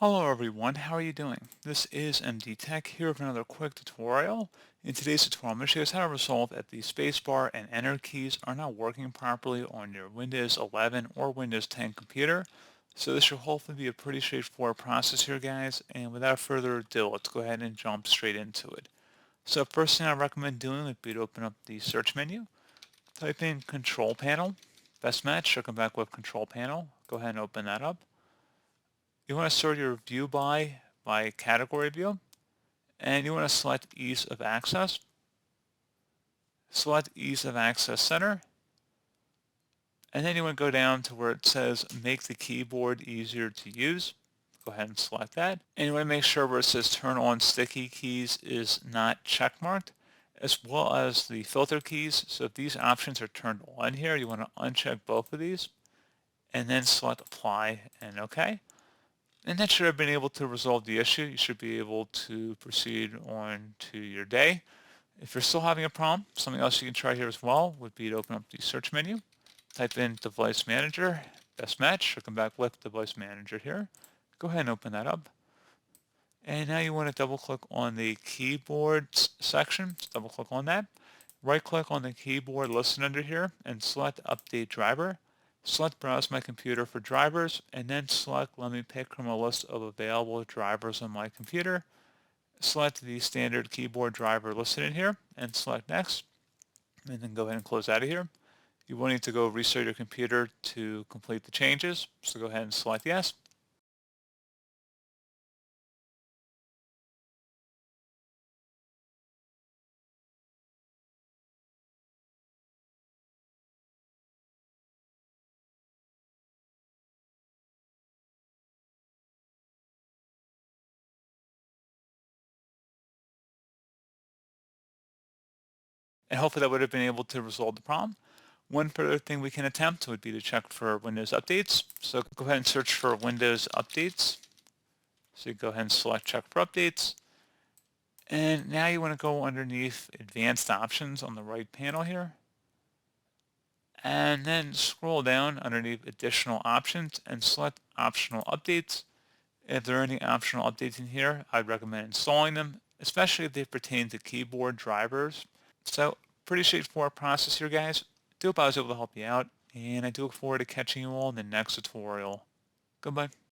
Hello everyone, how are you doing? This is MD Tech here with another quick tutorial. In today's tutorial, I'm going to show you guys how to resolve if the spacebar and enter keys are not working properly on your Windows 11 or Windows 10 computer. So this should hopefully be a pretty straightforward process here, guys. And without further ado, let's go ahead and jump straight into it. So first thing I recommend doing would be to open up the search menu, type in Control Panel, best match, should come back with Control Panel. Go ahead and open that up. You want to sort your view by category view, and you want to select ease of access. Select ease of access center, and then you want to go down to where it says make the keyboard easier to use. Go ahead and select that. And you want to make sure where it says turn on sticky keys is not checkmarked, as well as the filter keys. So if these options are turned on here, you want to uncheck both of these, and then select apply and OK. And that should have been able to resolve the issue. You should be able to proceed on to your day. If you're still having a problem, something else you can try here as well would be to open up the search menu, type in Device Manager, best match, or come back with Device Manager here. Go ahead and open that up. And now you want to double click on the keyboards section. Just double click on that. Right click on the keyboard listed under here and select Update Driver. Select Browse My Computer for drivers, and then select Let me pick from a list of available drivers on my computer. Select the standard keyboard driver listed in here, and select Next, and then go ahead and close out of here. You will need to go restart your computer to complete the changes, so go ahead and select Yes. And hopefully that would have been able to resolve the problem. One further thing we can attempt would be to check for Windows updates. So go ahead and search for Windows updates. So you go ahead and select check for updates. And now you want to go underneath advanced options on the right panel here. And then scroll down underneath additional options and select optional updates. If there are any optional updates in here, I'd recommend installing them, especially if they pertain to keyboard drivers. So pretty straightforward process here, guys. Do hope I was able to help you out, and I do look forward to catching you all in the next tutorial. Goodbye.